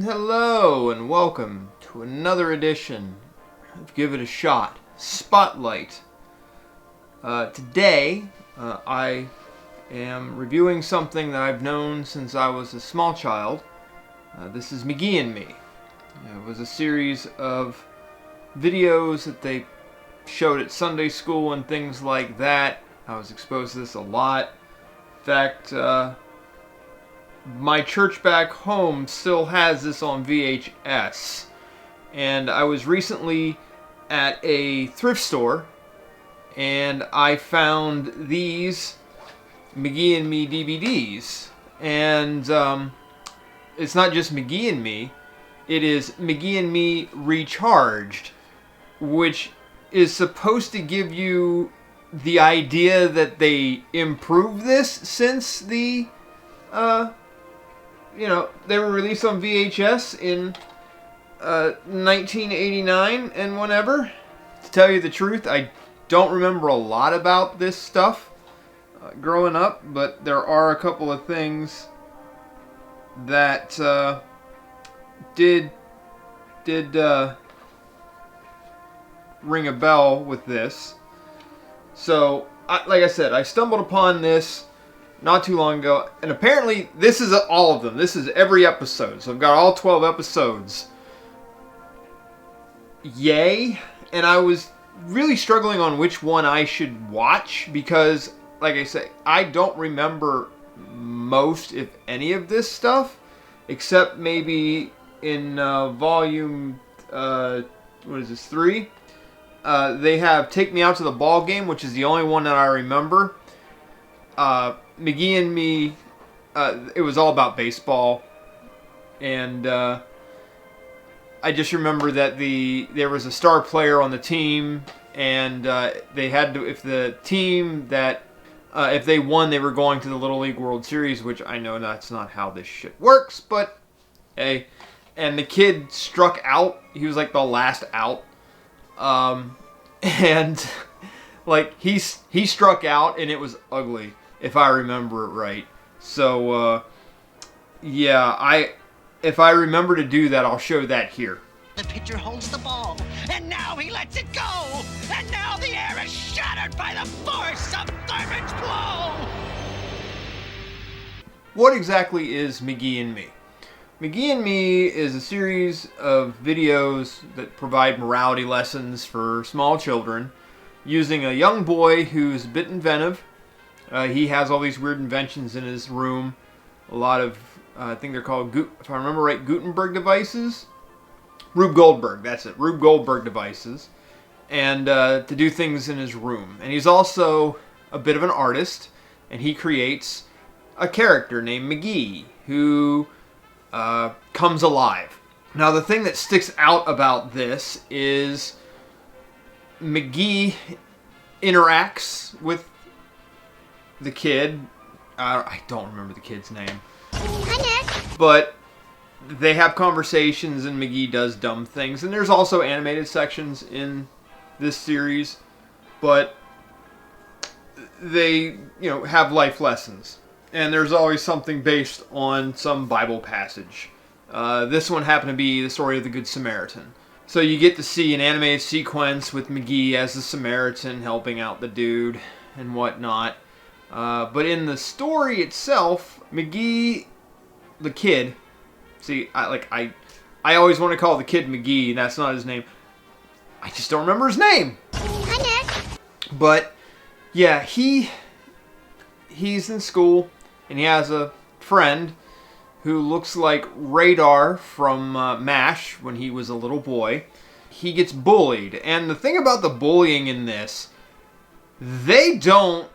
Hello and welcome to another edition of Give It a Shot Spotlight. Today I am reviewing something that I've known since I was a small child. This is McGee and Me. It was a series of videos that they showed at Sunday school and things like that. I was exposed to this a lot. In fact, my church back home still has this on VHS. And I was recently at a thrift store and I found these McGee and Me DVDs. And it's not just McGee and Me, it is McGee and Me Recharged, which is supposed to give you the idea that they improved this since the they were released on VHS in 1989 and whenever. To tell you the truth, I don't remember a lot about this stuff growing up, but there are a couple of things that did ring a bell with this. So, like I said, I stumbled upon this not too long ago, and apparently this is all of them. This is every episode, so I've got all 12 episodes. Yay! And I was really struggling on which one I should watch because, like I say, I don't remember most, if any, of this stuff, except maybe in volume, 3? They have Take Me Out to the Ball Game, which is the only one that I remember. McGee and Me, it was all about baseball, and I just remember that there was a star player on the team, and they had to, if the team that if they won, they were going to the Little League World Series, which I know that's not how this shit works, but hey. And the kid struck out. He was like the last out, and like he struck out, and it was ugly, if I remember it right. So, yeah, if I remember to do that, I'll show that here. The pitcher holds the ball, and now he lets it go! And now the air is shattered by the force of Thurman's blow! What exactly is McGee and Me? McGee and Me is a series of videos that provide morality lessons for small children using a young boy who's a bit inventive. He has all these weird inventions in his room. A lot of, I think they're called, if I remember right, Gutenberg devices? Rube Goldberg, that's it. Rube Goldberg devices. And to do things in his room. And he's also a bit of an artist. And he creates a character named McGee who comes alive. Now the thing that sticks out about this is McGee interacts with the kid. I don't remember the kid's name. But they have conversations and McGee does dumb things. And there's also animated sections in this series. But they, have life lessons. And there's always something based on some Bible passage. This one happened to be the story of the Good Samaritan. So you get to see an animated sequence with McGee as the Samaritan helping out the dude and whatnot. But in the story itself, McGee, the kid, see, I always want to call the kid McGee, and that's not his name. I just don't remember his name. Hi, Nick. But yeah, he's in school, and he has a friend who looks like Radar from MASH when he was a little boy. He gets bullied, and the thing about the bullying in this, they don't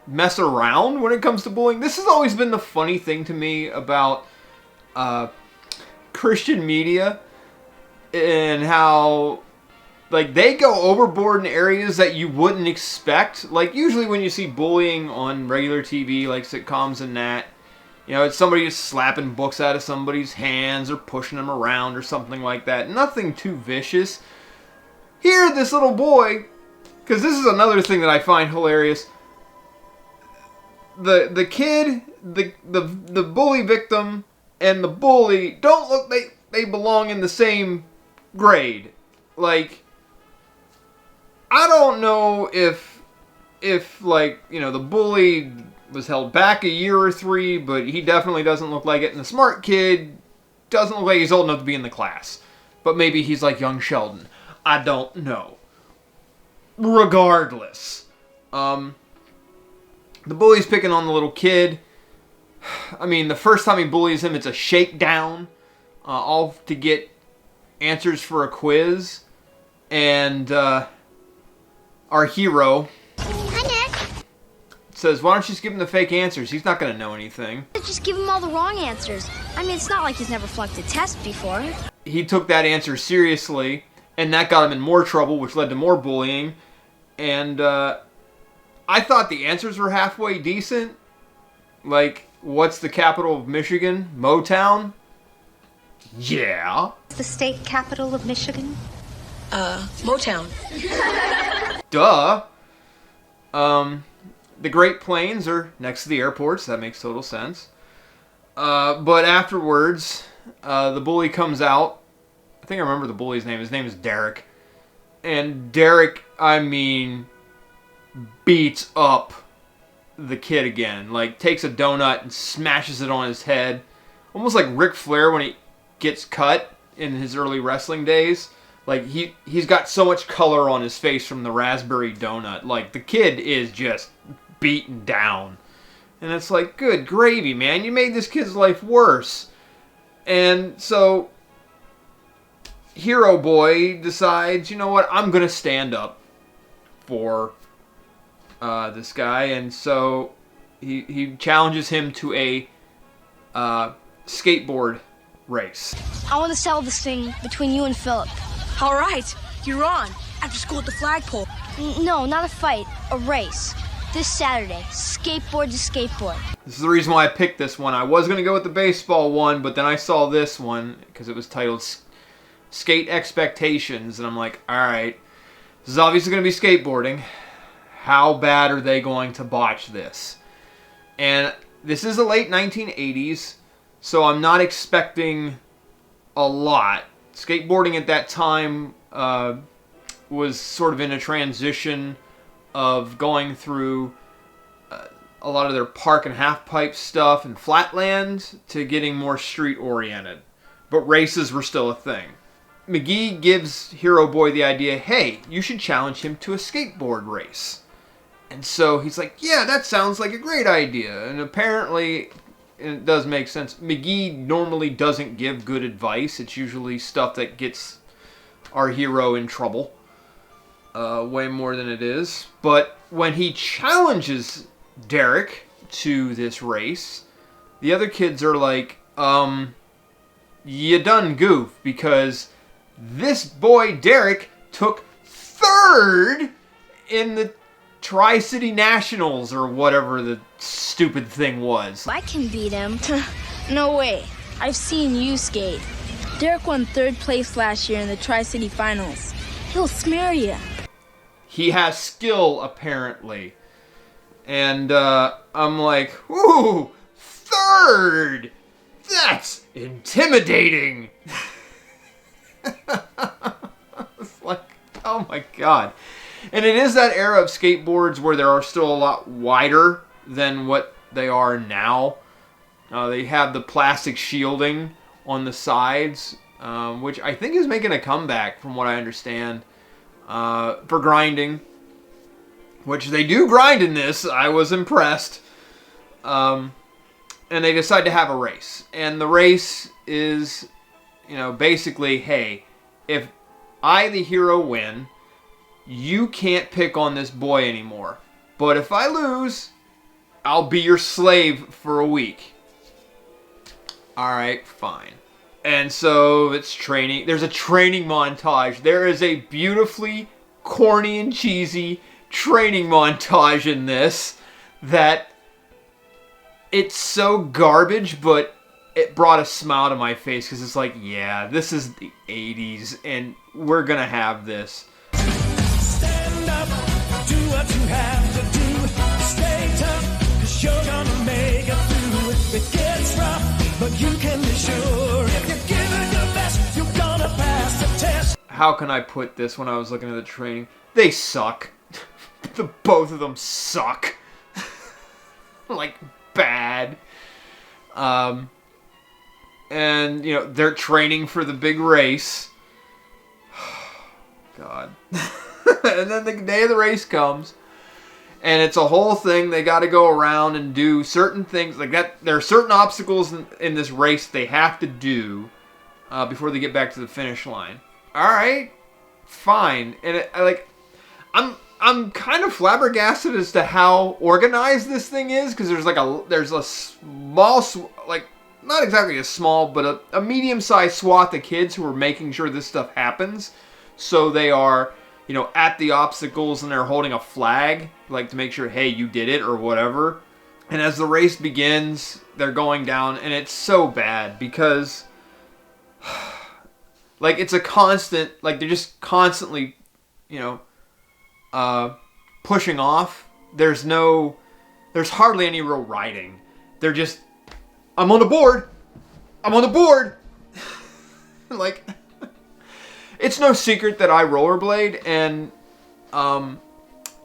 mess around when it comes to bullying. This has always been the funny thing to me about Christian media and how they go overboard in areas that you wouldn't expect. Like usually when you see bullying on regular TV, like sitcoms and that, it's somebody just slapping books out of somebody's hands or pushing them around or something like that. Nothing too vicious. Here, this little boy, because this is another thing that I find hilarious. The kid, the bully victim, and the bully don't look they belong in the same grade. Like, I don't know if like, you know, the bully was held back a year or 3, but he definitely doesn't look like it, and the smart kid doesn't look like he's old enough to be in the class. But maybe he's like young Sheldon. I don't know. Regardless, the bully's picking on the little kid. I mean, the first time he bullies him, it's a shakedown, all to get answers for a quiz. And our hero says, why don't you just give him the fake answers? He's not going to know anything. Just give him all the wrong answers. I mean, it's not like he's never flunked a test before. He took that answer seriously, and that got him in more trouble, which led to more bullying. And I thought the answers were halfway decent. Like, what's the capital of Michigan? Motown? Yeah. The state capital of Michigan? Motown. Duh. The Great Plains are next to the airports. That makes total sense. But afterwards, the bully comes out. I think I remember the bully's name. His name is Derek. And Derek, I mean, beats up the kid again. Like, takes a donut and smashes it on his head. Almost like Ric Flair when he gets cut in his early wrestling days. Like, he's got so much color on his face from the raspberry donut. Like, the kid is just beaten down. And it's like, good gravy, man. You made this kid's life worse. And so, Hero Boy decides, you know what, I'm going to stand up for this guy. And so, he challenges him to a skateboard race. I want to settle this thing between you and Philip. All right, you're on. After school at the flagpole. No, not a fight. A race. This Saturday. Skateboard to skateboard. This is the reason why I picked this one. I was going to go with the baseball one, but then I saw this one because it was titled Skate Expectations. And I'm like, alright, this is obviously going to be skateboarding. How bad are they going to botch this? And this is the late 1980s, so I'm not expecting a lot. Skateboarding at that time was sort of in a transition of going through a lot of their park and half pipe stuff and flatland to getting more street oriented. But races were still a thing. McGee gives Hero Boy the idea, hey, you should challenge him to a skateboard race. And so he's like, yeah, that sounds like a great idea. And apparently, it does make sense. McGee normally doesn't give good advice. It's usually stuff that gets our hero in trouble. Way more than it is. But when he challenges Derek to this race, the other kids are like, you done goof, because this boy Derek took 3rd in the Tri-City Nationals, or whatever the stupid thing was. I can beat him. No way. I've seen you skate. Derek won 3rd place last year in the Tri-City Finals. He'll smear you. He has skill, apparently. And I'm like, ooh, 3rd! That's intimidating! It's like, oh my god. And it is that era of skateboards where they are still a lot wider than what they are now. They have the plastic shielding on the sides, which I think is making a comeback from what I understand, for grinding. Which they do grind in this. I was impressed. And they decide to have a race. And the race is, you know, basically, hey, if I, the hero, win, you can't pick on this boy anymore. But if I lose, I'll be your slave for a week. Alright, fine. And so it's training. There's a training montage. There is a beautifully corny and cheesy training montage in this that it's so garbage, but it brought a smile to my face because it's like, yeah, this is the 80s and we're gonna have this. Stand up, do what you have to do. Stay tough, 'cause you're gonna make it through. It gets rough, but you can be sure if you give it your best, you're gonna pass the test. How can I put this when I was looking at the training? They suck. The both of them suck. Like, bad. And, you know, they're training for the big race. God. And then the day of the race comes, and it's a whole thing. They got to go around and do certain things like that. There are certain obstacles in this race they have to do before they get back to the finish line. All right, fine. And I'm kind of flabbergasted as to how organized this thing is, because there's a small, like, not exactly a small, but a medium-sized swath of kids who are making sure this stuff happens. So they are, you know, at the obstacles and they're holding a flag, like, to make sure, hey, you did it or whatever. And as the race begins, they're going down, and it's so bad because, like, it's a constant, like, they're just constantly, you know, pushing off. There's hardly any real riding. They're just, I'm on the board. I'm on the board. Like, it's no secret that I rollerblade, and,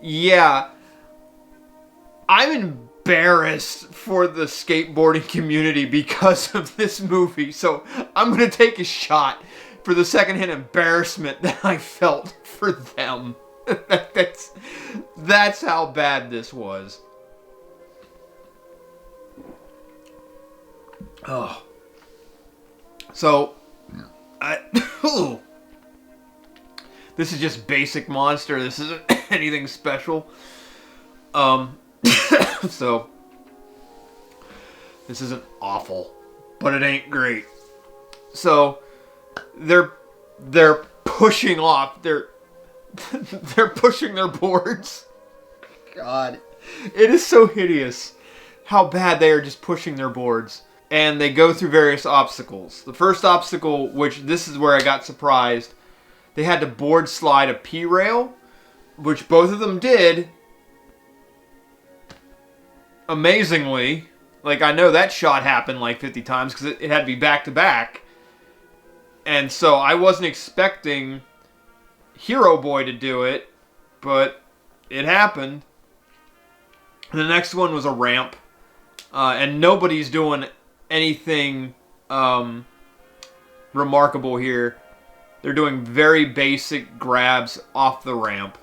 yeah, I'm embarrassed for the skateboarding community because of this movie, so I'm going to take a shot for the secondhand embarrassment that I felt for them. That's how bad this was. Oh. So, this is just basic monster. This isn't anything special. So, this isn't awful, but it ain't great. So, they're pushing off. They're pushing their boards. God, it is so hideous how bad they are just pushing their boards. And they go through various obstacles. The first obstacle, which this is where I got surprised, they had to board slide a P-rail, which both of them did. Amazingly. Like, I know that shot happened like 50 times because it had to be back to back. And so I wasn't expecting Hero Boy to do it, but it happened. And the next one was a ramp. And nobody's doing anything remarkable here. They're doing very basic grabs off the ramp.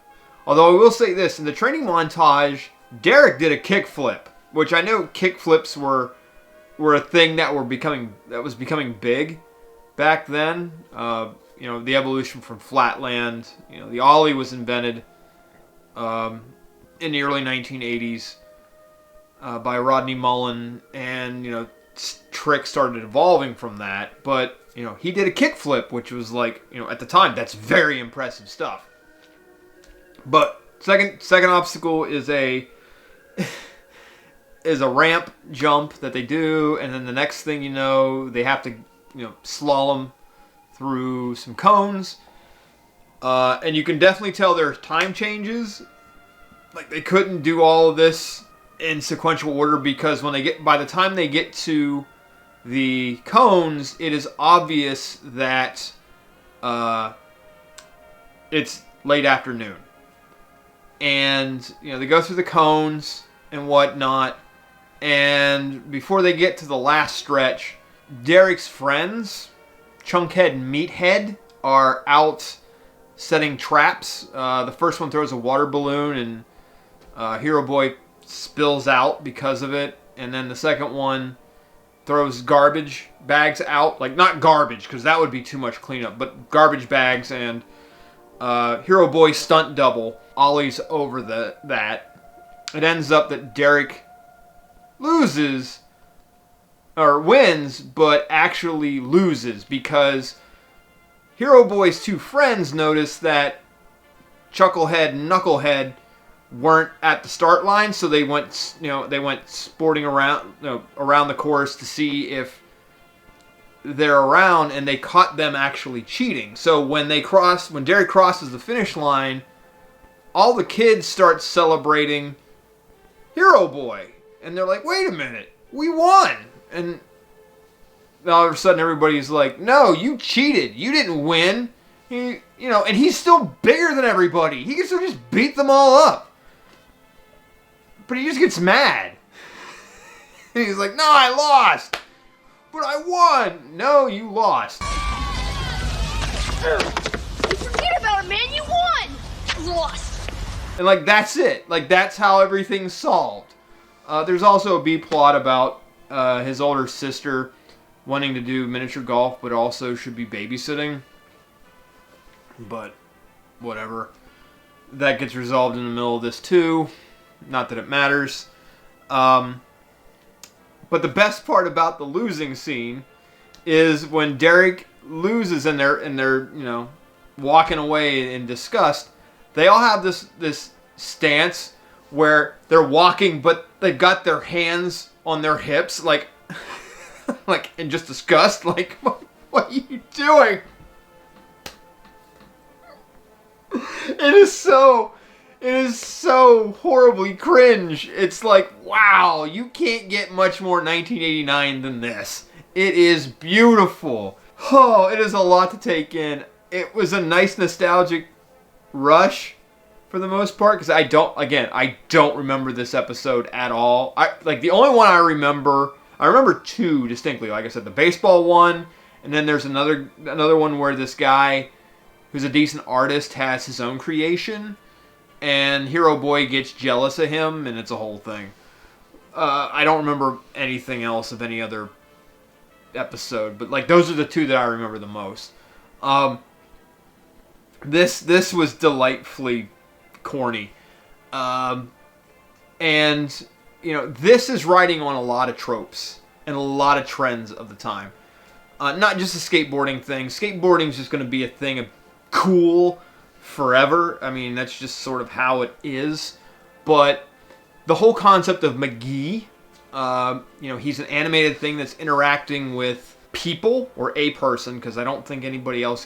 Although I will say this, in the training montage, Derek did a kickflip, which I know kickflips were a thing that was becoming big back then. You know, the evolution from flatland. You know, the ollie was invented in the early 1980s by Rodney Mullen, and, you know, tricks started evolving from that. But, you know, he did a kickflip, which was, like, you know, at the time, that's very impressive stuff. But second obstacle is a ramp jump that they do, and then the next thing you know, they have to, you know, slalom through some cones. And you can definitely tell there's time changes. Like, they couldn't do all of this in sequential order, because by the time they get to the cones, it is obvious that it's late afternoon. And, you know, they go through the cones and whatnot, and before they get to the last stretch, Derek's friends, Chunkhead and Meathead, are out setting traps. The first one throws a water balloon, and Hero Boy spills out because of it. And then the second one throws garbage bags out. Like, not garbage, because that would be too much cleanup, but garbage bags, and Hero Boy stunt double ollies over that. It ends up that Derek loses, or wins, but actually loses, because Hero Boy's two friends notice that Chucklehead and Knucklehead weren't at the start line, so they went sporting around, around the course to see if they're around, and they caught them actually cheating. So when Derek crosses the finish line, all the kids start celebrating Hero Boy, and they're like, "Wait a minute, we won!" And all of a sudden everybody's like, no, you cheated. You didn't win. And he's still bigger than everybody. He can still just beat them all up. But he just gets mad. And he's like, no, I lost. But I won. No, you lost. Forget about it, man. You won. Lost. And like, that's it. Like, that's how everything's solved. There's also a B plot about his older sister wanting to do miniature golf, but also should be babysitting. But whatever. That gets resolved in the middle of this too. Not that it matters. But the best part about the losing scene is when Derek loses and they're walking away in disgust. They all have this stance where they're walking, but they've got their hands on their hips, like in just disgust. Like, what are you doing? It is so horribly cringe. It's like, wow, you can't get much more 1989 than this. It is beautiful. Oh, it is a lot to take in. It was a nice nostalgic rush for the most part, because I don't remember this episode at all. The only one I remember two distinctly. Like I said, the baseball one, and then there's another one where this guy who's a decent artist has his own creation, and Hero Boy gets jealous of him, and it's a whole thing. I don't remember anything else of any other episode, but like those are the two that I remember the most. This was delightfully corny, and this is riding on a lot of tropes and a lot of trends of the time. Not just a skateboarding thing. Skateboarding is just going to be a thing of cool forever. I mean, that's just sort of how it is. But the whole concept of McGee, he's an animated thing that's interacting with people, or a person, because I don't think nobody else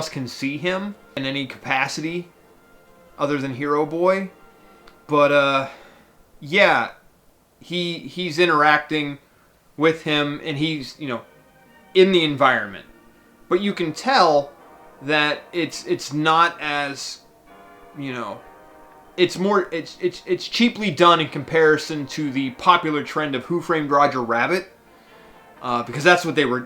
can see him in any capacity other than Hero Boy. But he's interacting with him, and he's in the environment, but you can tell that it's not as it's cheaply done in comparison to the popular trend of Who Framed Roger Rabbit, because that's what they were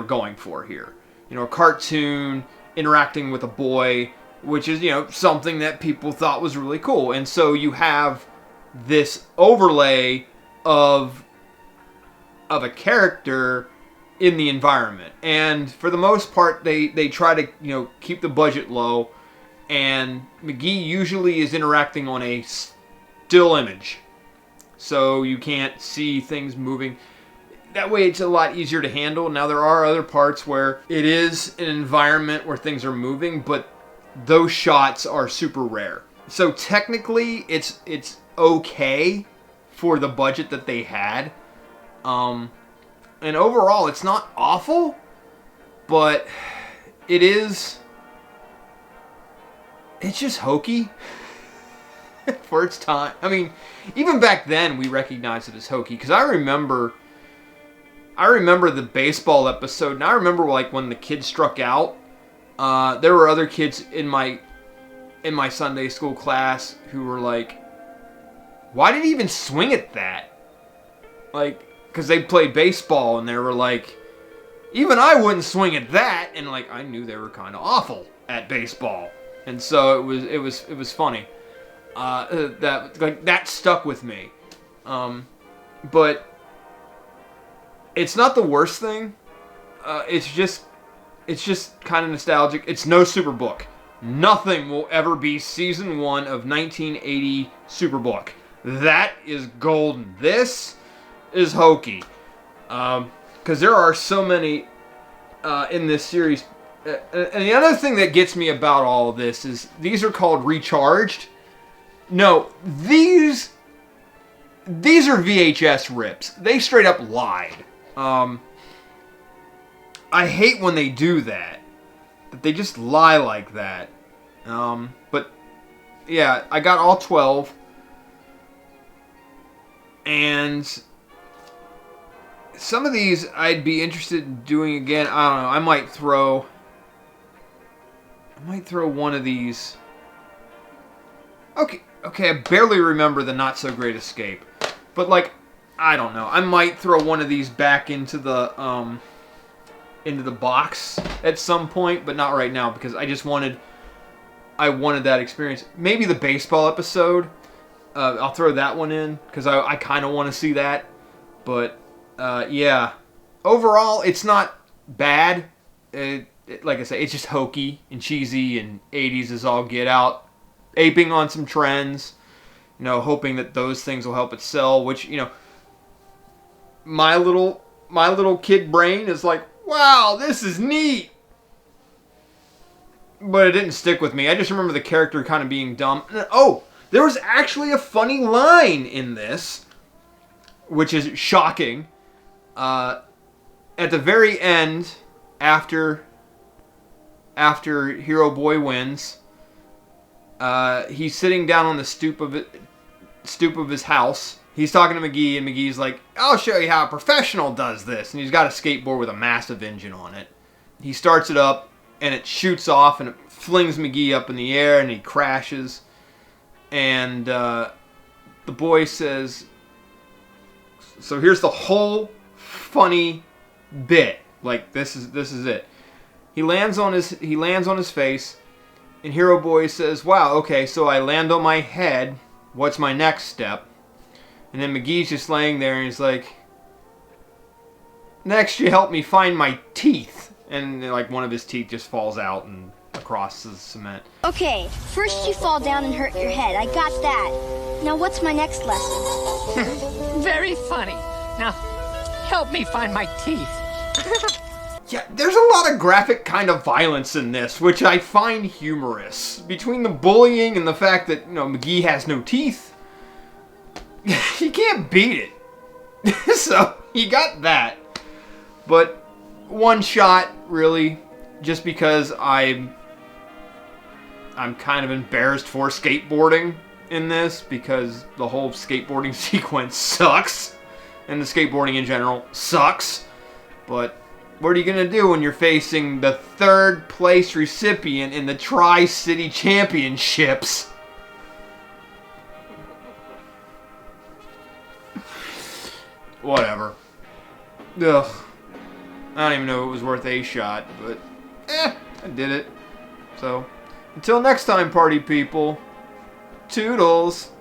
going for here. A cartoon interacting with a boy, which is something that people thought was really cool, and so you have this overlay of a character in the environment, and for the most part they try to keep the budget low, and McGee usually is interacting on a still image, so you can't see things moving. That way it's a lot easier to handle. Now there are other parts where it is an environment where things are moving, but those shots are super rare. So technically it's okay for the budget that they had. And overall, it's not awful, but it's just hokey for its time. I mean, even back then we recognized it as hokey, because I remember the baseball episode, and I remember like when the kids struck out, there were other kids in my Sunday school class who were like, why did he even swing at that? Like, because they played baseball, and they were like, even I wouldn't swing at that, and like I knew they were kind of awful at baseball, and so it was funny. That stuck with me, but it's not the worst thing. It's just kind of nostalgic. It's no Superbook. Nothing will ever be season 1 of 1980 Superbook. That is golden. This is hokey, because there are so many in this series. And the other thing that gets me about all of this is these are called Recharged. No, these are VHS rips. They straight up lied. I hate when they do that they just lie like that. But yeah, I got all 12, and some of these I'd be interested in doing again. I don't know. I might throw one of these. Okay, I barely remember the Not So Great Escape, but like, I don't know. I might throw one of these back into the box at some point, but not right now because I wanted that experience. Maybe the baseball episode. I'll throw that one in because I kind of want to see that. But yeah, overall, it's not bad. Like I say, it's just hokey and cheesy and 80s is all get out. Aping on some trends, hoping that those things will help it sell, which, my little kid brain is like, wow, this is neat. But it didn't stick with me. I just remember the character kind of being dumb. Oh, there was actually a funny line in this, which is shocking. At the very end, after Hero Boy wins, he's sitting down on the stoop of his house. He's talking to McGee, and McGee's like, I'll show you how a professional does this. And he's got a skateboard with a massive engine on it. He starts it up, and it shoots off, and it flings McGee up in the air, and he crashes. And the boy says, so here's the whole funny bit. Like, this is it. He lands on his face, and Hero Boy says, wow, okay, so I land on my head. What's my next step? And then McGee's just laying there, and he's like, next you help me find my teeth. And like one of his teeth just falls out and across the cement. Okay, first you fall down and hurt your head. I got that. Now what's my next lesson? Very funny. Now, help me find my teeth. Yeah, there's a lot of graphic kind of violence in this, which I find humorous. Between the bullying and the fact that, McGee has no teeth, you can't beat it. So, you got that. But one shot, really, just because I'm kind of embarrassed for skateboarding in this, because the whole skateboarding sequence sucks, and the skateboarding in general sucks. But what are you going to do when you're facing the third place recipient in the Tri-City Championships? Whatever. Ugh. I don't even know if it was worth a shot, but I did it. So, until next time, party people, toodles.